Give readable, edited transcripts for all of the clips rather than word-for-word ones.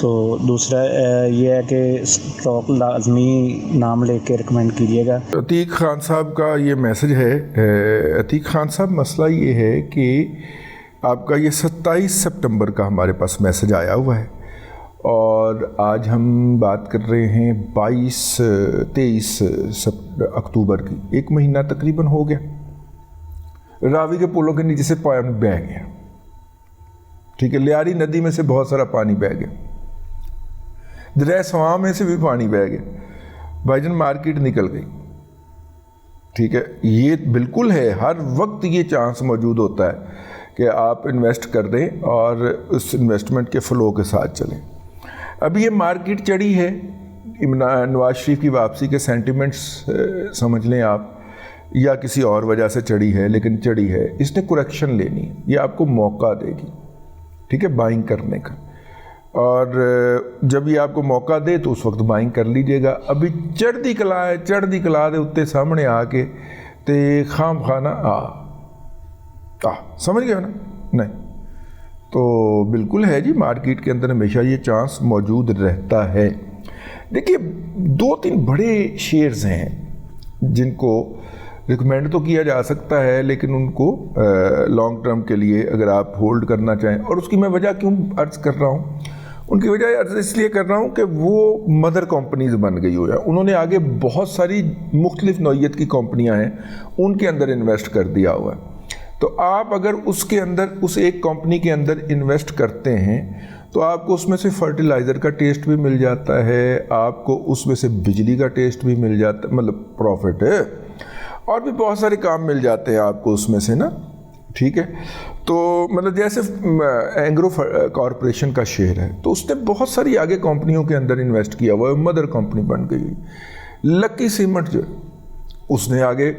تو دوسرا یہ ہے کہ اسٹاک لازمی نام لے کے ریکمینڈ کیجیے گا۔ عتیق خان صاحب کا یہ میسج ہے۔ عتیق خان صاحب مسئلہ یہ ہے کہ آپ کا یہ 27 سپٹمبر کا ہمارے پاس میسج آیا ہوا ہے اور آج ہم بات کر رہے ہیں 23 اکتوبر کی، ایک مہینہ تقریباً ہو گیا۔ راوی کے پلوں کے نیچے سے پانی بہہ گیا، ٹھیک ہے، لیاری ندی میں سے بہت سارا پانی بہہ گیا، دریا سواں میں سے بھی پانی بہہ گیا، بھائی جان مارکیٹ نکل گئی، ٹھیک ہے۔ یہ بالکل ہے، ہر وقت یہ چانس موجود ہوتا ہے کہ آپ انویسٹ کر دیں اور اس انویسٹمنٹ کے فلو کے ساتھ چلیں۔ اب یہ مارکیٹ چڑھی ہے، نواز شریف کی واپسی کے سینٹیمنٹس سمجھ لیں آپ، یا کسی اور وجہ سے چڑھی ہے، لیکن چڑھی ہے، اس نے کریکشن لینی ہے، یہ آپ کو موقع دے گی، ٹھیک ہے، بائنگ کرنے کا، اور جب یہ آپ کو موقع دے تو اس وقت بائنگ کر لیجئے گا۔ ابھی چڑھتی کلا دے اتنے سامنے آ کے تے خام خانہ سمجھ گئے نا؟ نہیں تو بالکل ہے جی، مارکیٹ کے اندر ہمیشہ یہ چانس موجود رہتا ہے۔ دیکھیے 2-3 بڑے شیئرز ہیں جن کو ریکمینڈ تو کیا جا سکتا ہے، لیکن ان کو لانگ ٹرم کے لیے اگر آپ ہولڈ کرنا چاہیں، اور اس کی میں وجہ کیوں عرض کر رہا ہوں، ان کی وجہ اس لیے کر رہا ہوں کہ وہ مدر کمپنیز بن گئی ہوئی ہیں، انہوں نے آگے بہت ساری مختلف نوعیت کی کمپنیاں ہیں ان کے اندر انویسٹ کر دیا ہوا ہے۔ تو آپ اگر اس کے اندر، اس ایک کمپنی کے اندر انویسٹ کرتے ہیں تو آپ کو اس میں سے فرٹیلائزر کا ٹیسٹ بھی مل جاتا ہے، آپ کو اس میں سے بجلی کا ٹیسٹ بھی مل جاتا ہے، مطلب پروفٹ ہے، اور بھی بہت سارے کام مل جاتے ہیں آپ کو اس میں سے نا، ٹھیک ہے۔ تو مطلب جیسے اینگرو کارپوریشن کا شیئر ہے، تو اس نے بہت ساری آگے کمپنیوں کے اندر انویسٹ کیا ہوا ہے، مدر کمپنی بن گئی ہوئی۔ لکی سیمنٹ جو اس نے آگے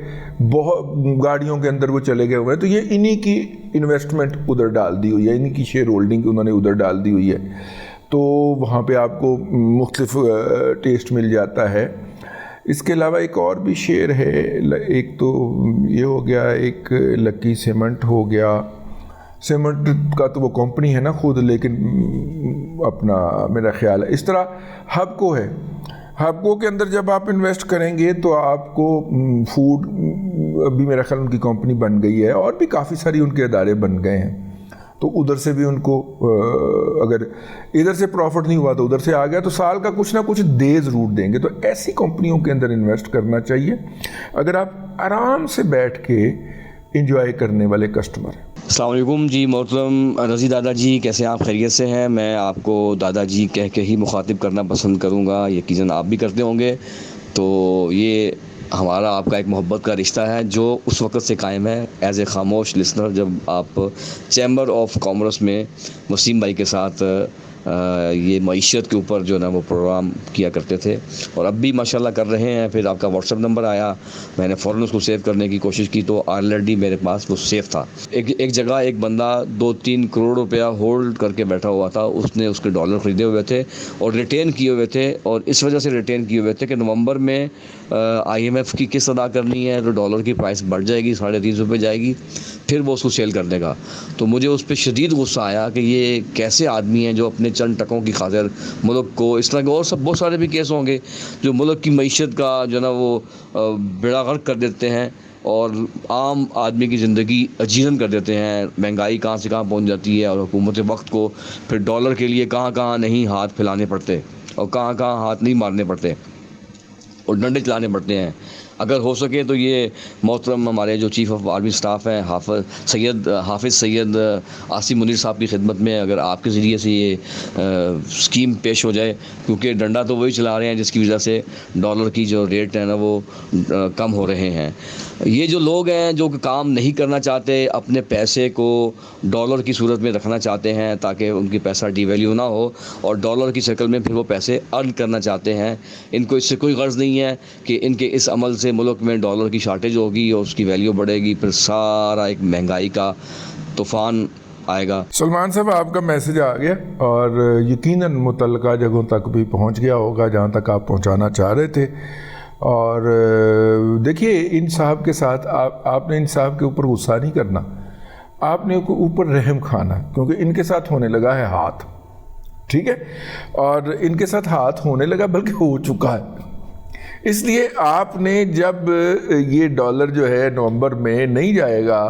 بہت گاڑیوں کے اندر وہ چلے گئے ہوئے ہیں، تو یہ انہی کی انویسٹمنٹ ادھر ڈال دی ہوئی ہے، انہی کی شیئر ہولڈنگ انہوں نے ادھر ڈال دی ہوئی ہے، تو وہاں پہ آپ کو مختلف ٹیسٹ مل جاتا ہے۔ اس کے علاوہ ایک اور بھی شیئر ہے، ایک تو یہ ہو گیا، ایک لکی سیمنٹ ہو گیا، سیمنٹ کا تو وہ کمپنی ہے نا خود، لیکن اپنا میرا خیال ہے اس طرح ہبکو ہے، ہبکو کے اندر جب آپ انویسٹ کریں گے تو آپ کو فوڈ بھی میرا خیال ان کی کمپنی بن گئی ہے، اور بھی کافی ساری ان کے ادارے بن گئے ہیں، تو ادھر سے بھی ان کو اگر ادھر سے پروفٹ نہیں ہوا تو ادھر سے آ گیا، تو سال کا کچھ نہ کچھ دے ضرور دیں گے۔ تو ایسی کمپنیوں کے اندر انویسٹ کرنا چاہیے اگر آپ آرام سے بیٹھ کے انجوائے کرنے والے کسٹمر ہیں۔ السلام علیکم جی، محترم رضی دادا جی، کیسے ہیں آپ؟ خیریت سے ہیں؟ میں آپ کو دادا جی کہہ کے ہی مخاطب کرنا پسند کروں گا، یقیناً آپ بھی کرتے ہوں گے۔ تو یہ ہمارا آپ کا ایک محبت کا رشتہ ہے جو اس وقت سے قائم ہے، ایز اے خاموش لسنر، جب آپ چیمبر آف کامرس میں وسیم بھائی کے ساتھ یہ معیشت کے اوپر جو ہے نا وہ پروگرام کیا کرتے تھے، اور اب بھی ماشاءاللہ کر رہے ہیں۔ پھر آپ کا واٹس ایپ نمبر آیا، میں نے فوراً اس کو سیو کرنے کی کوشش کی، تو آلریڈی میرے پاس وہ سیو تھا۔ ایک جگہ ایک بندہ 2-3 کروڑ روپیہ ہولڈ کر کے بیٹھا ہوا تھا، اس نے اس کے ڈالر خریدے ہوئے تھے اور ریٹین کیے ہوئے تھے، اور اس وجہ سے ریٹین کیے ہوئے تھے کہ نومبر میں IMF کی قسط ادا کرنی ہے، تو ڈالر کی پرائس بڑھ جائے گی، 3.5 روپے جائے گی، پھر وہ اس کو سیل کر دے گا۔ تو مجھے اس پہ شدید غصہ آیا کہ یہ کیسے آدمی ہیں جو اپنے چند ٹکوں کی خاطر ملک کو، اس طرح کے اور سب بہت سارے بھی کیس ہوں گے، جو ملک کی معیشت کا جو ہے نا وہ بیڑا غرق کر دیتے ہیں اور عام آدمی کی زندگی اجیرن کر دیتے ہیں۔ مہنگائی کہاں سے کہاں پہنچ جاتی ہے، اور حکومت وقت کو پھر ڈالر کے لیے کہاں کہاں نہیں ہاتھ پھیلانے پڑتے، اور کہاں کہاں ہاتھ نہیں مارنے پڑتے، اور ڈنڈے چلانے پڑتے ہیں۔ اگر ہو سکے تو یہ محترم ہمارے جو چیف آف آرمی سٹاف ہیں حافظ سید عاصم منیر صاحب کی خدمت میں، اگر آپ کے ذریعے سے یہ اسکیم پیش ہو جائے، کیونکہ ڈنڈا تو وہی چلا رہے ہیں جس کی وجہ سے ڈالر کی جو ریٹ ہے نا وہ کم ہو رہے ہیں۔ یہ جو لوگ ہیں جو کام نہیں کرنا چاہتے، اپنے پیسے کو ڈالر کی صورت میں رکھنا چاہتے ہیں تاکہ ان کی پیسہ ڈی ویلیو نہ ہو، اور ڈالر کی شکل میں پھر وہ پیسے ارن کرنا چاہتے ہیں، ان کو اس سے کوئی غرض نہیں ہے کہ ان کے اس عمل سے ملک میں ڈالر کی شارٹیج ہوگی اور اس کی ویلیو بڑھے گی، پھر سارا ایک مہنگائی کا طوفان آئے گا۔ سلمان صاحب آپ کا میسج آ گیا، اور یقیناً متعلقہ جگہوں تک بھی پہنچ گیا ہوگا جہاں تک آپ پہنچانا چاہ رہے تھے۔ اور دیکھیے ان صاحب کے ساتھ آپ نے ان صاحب کے اوپر غصہ نہیں کرنا، آپ نے اوپر رحم کھانا، کیونکہ ان کے ساتھ ہونے لگا ہے ہاتھ، ٹھیک ہے، اور ان کے ساتھ ہاتھ ہونے لگا، بلکہ ہو چکا ہے۔ اس لیے آپ نے جب یہ ڈالر جو ہے نومبر میں نہیں جائے گا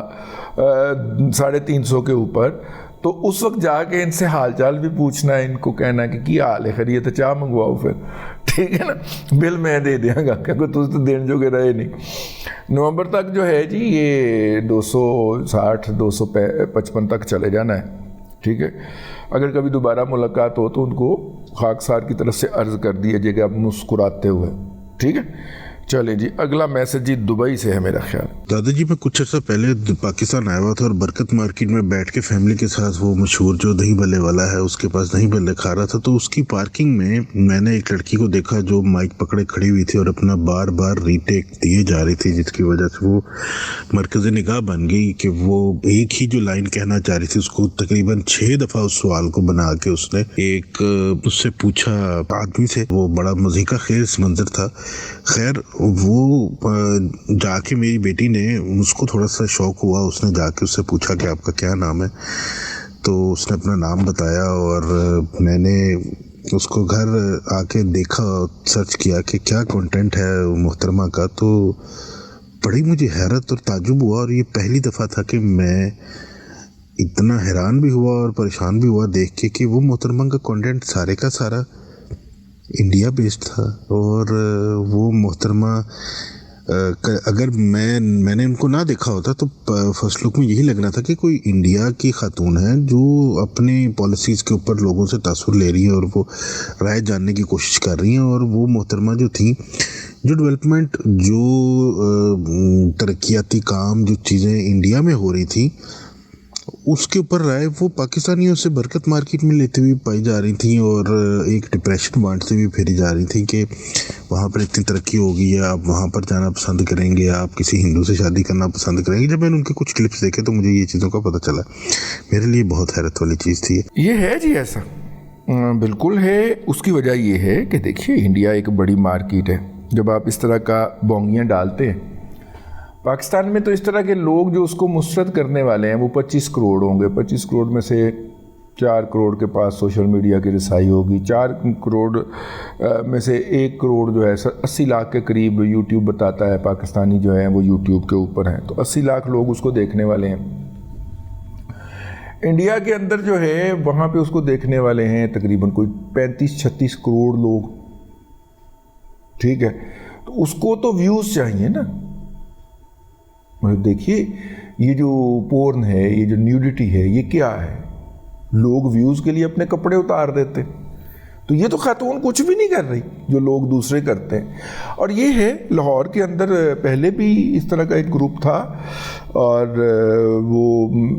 350 کے اوپر، تو اس وقت جا کے ان سے حال چال بھی پوچھنا ہے، ان کو کہنا کہ کیا حال ہے، خیریت ہے، چاہ منگواؤ پھر، ٹھیک ہے نا، بل میں دے دیا گا، کیونکہ تجھ تو دین جو کہ رہے نہیں۔ نومبر تک جو ہے جی یہ 260 255 تک چلے جانا ہے، ٹھیک ہے۔ اگر کبھی دوبارہ ملاقات ہو تو ان کو خاکسار کی طرف سے عرض کر دیے جائے گا مسکراتے ہوئے، ٹھیک ہے۔ چلیں جی اگلا میسج جی دبئی سے ہے میرا خیال۔ دادا جی میں کچھ عرصہ پہلے پاکستان آیا ہوا تھا اور برکت مارکیٹ میں بیٹھ کے فیملی کے ساتھ وہ مشہور جو دہی بلے والا ہے اس کے پاس دہی بلے کھا رہا تھا، تو اس کی پارکنگ میں نے ایک لڑکی کو دیکھا جو مائک پکڑے کھڑی ہوئی تھی اور اپنا بار بار ریٹیک دیے جا رہی تھی، جس کی وجہ سے وہ مرکز نگاہ بن گئی کہ وہ ایک ہی جو لائن کہنا چاہ رہی تھی اس کو تقریباً 6 دفعہ اس سوال کو بنا کے اس نے اس سے پوچھا آدمی سے۔ وہ بڑا مضحکہ خیز منظر تھا۔ خیر وہ جا کے میری بیٹی نے، اس کو تھوڑا سا شوق ہوا، اس نے جا کے اس سے پوچھا کہ آپ کا کیا نام ہے، تو اس نے اپنا نام بتایا اور میں نے اس کو گھر آ کے دیکھا، سرچ کیا کہ کیا کنٹینٹ ہے محترمہ کا، تو بڑی مجھے حیرت اور تعجب ہوا، اور یہ پہلی دفعہ تھا کہ میں اتنا حیران بھی ہوا اور پریشان بھی ہوا دیکھ کے کہ وہ محترمہ کا کنٹینٹ سارے کا سارا انڈیا بیسڈ تھا، اور وہ محترمہ اگر میں نے ان کو نہ دیکھا ہوتا تو فرسٹ لک میں یہی لگنا تھا کہ کوئی انڈیا کی خاتون ہے جو اپنی پالیسیز کے اوپر لوگوں سے تاثر لے رہی ہے اور وہ رائے جاننے کی کوشش کر رہی ہیں، اور وہ محترمہ جو تھیں، جو ڈیولپمنٹ، جو ترقیاتی کام، جو چیزیں انڈیا میں ہو رہی تھیں اس کے اوپر رائے وہ پاکستانیوں سے برکت مارکیٹ میں لیتے ہوئے پائی جا رہی تھیں، اور ایک ڈپریشن بانٹتے ہوئے پھیری جا رہی تھیں کہ وہاں پر اتنی ترقی ہوگی ہے، آپ وہاں پر جانا پسند کریں گے، آپ کسی ہندو سے شادی کرنا پسند کریں گے۔ جب میں نے ان کے کچھ کلپس دیکھے تو مجھے یہ چیزوں کا پتہ چلا، میرے لیے بہت حیرت والی چیز تھی۔ یہ ہے جی ایسا بالکل ہے۔ اس کی وجہ یہ ہے کہ دیکھیے انڈیا ایک بڑی مارکیٹ ہے، جب آپ اس طرح کا بونگیاں ڈالتے ہیں، پاکستان میں تو اس طرح کے لوگ جو اس کو مسرت کرنے والے ہیں وہ 25 کروڑ ہوں گے، 25 کروڑ میں سے 4 کروڑ کے پاس سوشل میڈیا کی رسائی ہوگی، 4 کروڑ میں سے 1 کروڑ جو ہے 80 لاکھ کے قریب یوٹیوب بتاتا ہے پاکستانی جو ہیں وہ یوٹیوب کے اوپر ہیں، تو 80 لاکھ لوگ اس کو دیکھنے والے ہیں۔ انڈیا کے اندر جو ہے وہاں پہ اس کو دیکھنے والے ہیں تقریباً کوئی 35-36 کروڑ لوگ، ٹھیک ہے، تو اس کو تو ویوز چاہیے نا۔ دیکھیے یہ جو پورن ہے، یہ جو نیوڈیٹی ہے، یہ کیا ہے؟ لوگ ویوز کے لیے اپنے کپڑے اتار دیتے، تو یہ تو خاتون کچھ بھی نہیں کر رہی جو لوگ دوسرے کرتے ہیں۔ اور یہ ہے لاہور کے اندر پہلے بھی اس طرح کا ایک گروپ تھا اور وہ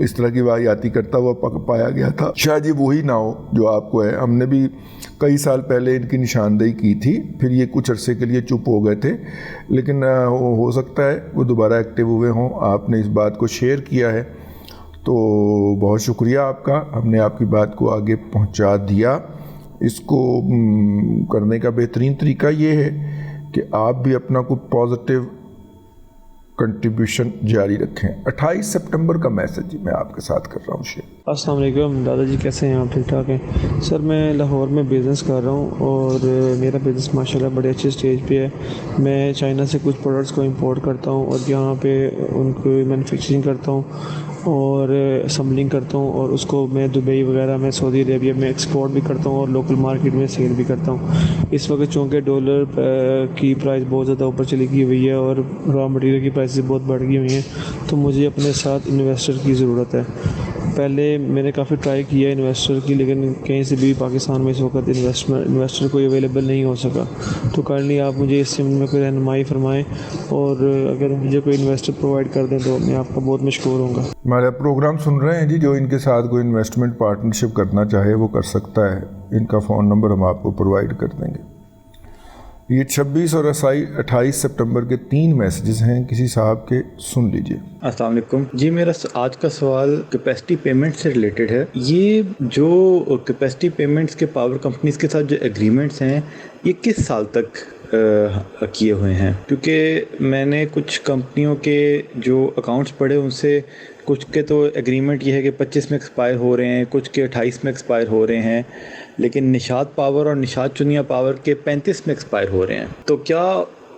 اس طرح کی واقعاتی کرتا ہوا پایا گیا تھا، شاید یہ وہی نہ ہو جو آپ کو ہے۔ ہم نے بھی کئی سال پہلے ان کی نشاندہی کی تھی، پھر یہ کچھ عرصے کے لیے چپ ہو گئے تھے، لیکن ہو سکتا ہے وہ دوبارہ ایکٹیو ہوئے ہوں۔ آپ نے اس بات کو شیئر کیا ہے تو بہت شکریہ آپ کا، ہم نے آپ کی بات کو آگے پہنچا دیا۔ اس کو کرنے کا بہترین طریقہ یہ ہے کہ آپ بھی اپنا کوئی پازیٹیو کنٹریبیوشن جاری رکھیں۔ 28 سپٹمبر کا میسج میں آپ کے ساتھ کر رہا ہوں شیئر۔ السلام علیکم دادا جی، کیسے ہیں آپ؟ ٹھیک ٹھاک ہیں سر؟ میں لاہور میں بزنس کر رہا ہوں اور میرا بزنس ماشاءاللہ بڑے اچھے سٹیج پہ ہے۔ میں چائنا سے کچھ پروڈکٹس کو امپورٹ کرتا ہوں اور یہاں پہ ان کو مینوفیکچرنگ کرتا ہوں اور اسمبلنگ کرتا ہوں، اور اس کو میں دبئی وغیرہ میں، سعودی عربیہ میں ایکسپورٹ بھی کرتا ہوں اور لوکل مارکیٹ میں سیل بھی کرتا ہوں۔ اس وقت چونکہ ڈالر کی پرائس بہت زیادہ اوپر چلی گئی ہوئی ہے اور را مٹیریل کی پرائسز بہت بڑھ گئی ہوئی ہیں، تو مجھے اپنے ساتھ انویسٹر کی ضرورت ہے۔ پہلے میں نے کافی ٹرائی کیا انویسٹر کی، لیکن کہیں سے بھی پاکستان میں اس وقت انویسٹر کوئی اویلیبل نہیں ہو سکا، تو کائنڈلی آپ مجھے اس سے میں کوئی رہنمائی فرمائیں، اور اگر مجھے کوئی انویسٹر پرووائڈ کر دیں تو میں آپ کا بہت مشکور ہوں گا۔ ہمارا پروگرام سن رہے ہیں جی، جو ان کے ساتھ کوئی انویسٹمنٹ پارٹنرشپ کرنا چاہے وہ کر سکتا ہے، ان کا فون نمبر ہم آپ کو پرووائڈ کر دیں گے۔ یہ 26 اور 28 سپٹمبر کے 3 میسیجز ہیں کسی صاحب کے، سن لیجئے۔ السلام علیکم جی، میرا آج کا سوال کیپیسٹی پیمنٹ سے ریلیٹڈ ہے۔ یہ جو کیپیسٹی پیمنٹس کے پاور کمپنیز کے ساتھ جو ایگریمنٹس ہیں، یہ کس سال تک کیے ہوئے ہیں؟ کیونکہ میں نے کچھ کمپنیوں کے جو اکاؤنٹس پڑھے ان سے کچھ کے تو ایگریمنٹ یہ ہے کہ 25 میں ایکسپائر ہو رہے ہیں، کچھ کے 28 میں ایکسپائر ہو رہے ہیں، لیکن نشاط پاور اور نشاط چنیا پاور کے 35 میں ایکسپائر ہو رہے ہیں. تو کیا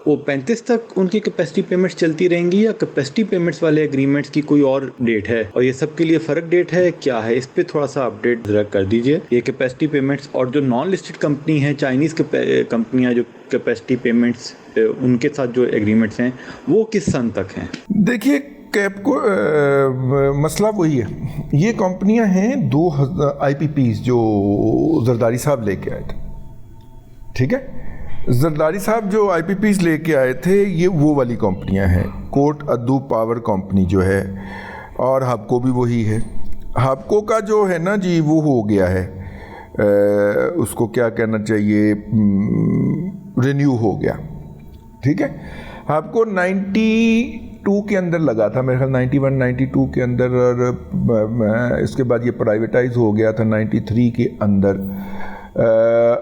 وہ 35 تک ان کی کیپیسٹی پیمنٹس چلتی رہیں گی، یا کیپیسٹی پیمنٹس والے ایگریمنٹس کی کوئی اور ڈیٹ ہے، اور یہ سب کے لیے فرق ڈیٹ ہے کیا ہے؟ اس پہ تھوڑا سا اپڈیٹ ذرا کر دیجئے. یہ کیپیسٹی پیمنٹس اور جو نان لسٹڈ کمپنی ہیں، چائنیز کمپنیاں جو کیپیسٹی پیمنٹس ان کے ساتھ جو ایگریمنٹس ہیں وہ کس سن تک ہیں؟ دیکھیے کیپ کو مسئلہ وہی ہے. یہ کمپنیاں ہیں 2 IPPs جو زرداری صاحب لے کے آئے تھے. ٹھیک ہے، زرداری صاحب جو IPPs لے کے آئے تھے یہ وہ والی کمپنیاں ہیں. کوٹ ادو پاور کمپنی جو ہے، اور ہبکو بھی وہی ہے. ہبکو کا جو ہے نا جی وہ ہو گیا ہے، اس کو کیا کہنا چاہیے، رینیو ہو گیا. ٹھیک ہے، ہبکو 92 کے اندر لگا تھا میرے خیال، 91 92 کے اندر، اور اس کے بعد یہ پرائیویٹائز ہو گیا تھا 93 کے اندر.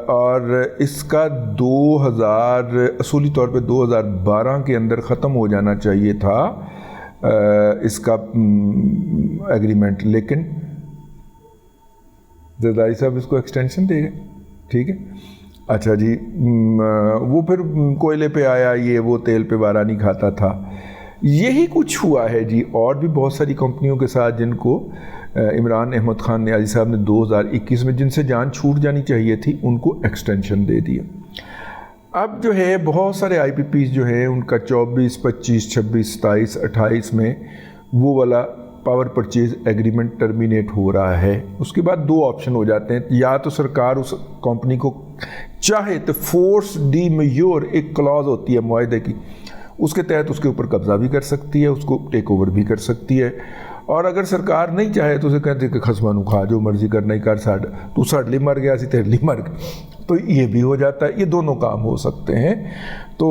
اور اس کا 2000 اصولی طور پہ 2012 کے اندر ختم ہو جانا چاہیے تھا اس کا ایگریمنٹ، لیکن زرداری صاحب اس کو ایکسٹینشن دے گئے. ٹھیک ہے، اچھا جی، وہ پھر کوئلے پہ آیا، یہ وہ تیل پہ بارہ نہیں کھاتا تھا. یہی کچھ ہوا ہے جی، اور بھی بہت ساری کمپنیوں کے ساتھ جن کو عمران احمد خان نیازی صاحب نے 2021 میں جن سے جان چھوٹ جانی چاہیے تھی ان کو ایکسٹینشن دے دیا. اب جو ہے بہت سارے IPPs جو ہیں ان کا 24 25 26 27 28 میں وہ والا پاور پرچیز ایگریمنٹ ٹرمینیٹ ہو رہا ہے. اس کے بعد 2 آپشن ہو جاتے ہیں، یا تو سرکار اس کمپنی کو چاہے تو فورس ڈی میور ایک کلاز ہوتی ہے معاہدے کی، اس کے تحت اس کے اوپر قبضہ بھی کر سکتی ہے، اس کو ٹیک اوور بھی کر سکتی ہے. اور اگر سرکار نہیں چاہے تو اسے کہتے کہ خسمہ نو کھا جو مرضی کرنا ہی کر، تو ساڈلی مر گیا سی تیرلی مر گیا. تو یہ بھی ہو جاتا ہے. یہ دونوں کام ہو سکتے ہیں. تو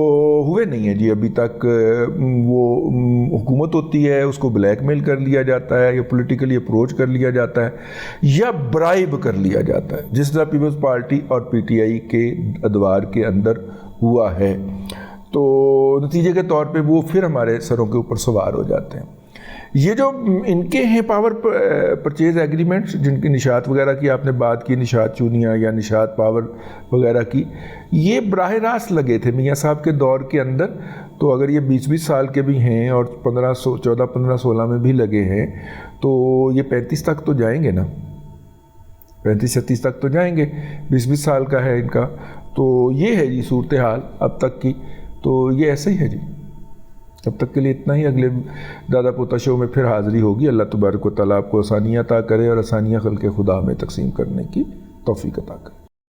ہوئے نہیں ہیں جی ابھی تک. وہ حکومت ہوتی ہے اس کو بلیک میل کر لیا جاتا ہے، یا پولیٹیکلی اپروچ کر لیا جاتا ہے، یا برائب کر لیا جاتا ہے، جس طرح پیپلز پارٹی اور PTI کے ادوار کے اندر ہوا ہے. تو نتیجے کے طور پہ وہ پھر ہمارے سروں کے اوپر سوار ہو جاتے ہیں. یہ جو ان کے ہیں پاور پرچیز ایگریمنٹس، جن کی نشاط وغیرہ کی آپ نے بات کی، نشاط چونیا یا نشاط پاور وغیرہ کی، یہ براہ راست لگے تھے میاں صاحب کے دور کے اندر. تو اگر یہ 20 سال کے بھی ہیں اور 14 15 16 میں بھی لگے ہیں تو یہ 35 تک تو جائیں گے نا، 35 36 تک تو جائیں گے. 20 سال کا ہے ان کا. تو یہ ہے جی صورتحال اب تک کی. تو یہ ایسے ہی ہے جی. اب تک کے لیے اتنا ہی. اگلے دادا پوتا شو میں پھر حاضری ہوگی. اللہ تبارک و تعالیٰ آپ کو آسانیاں عطا کرے، اور آسانیاں خلق خدا میں تقسیم کرنے کی توفیق عطا کرے.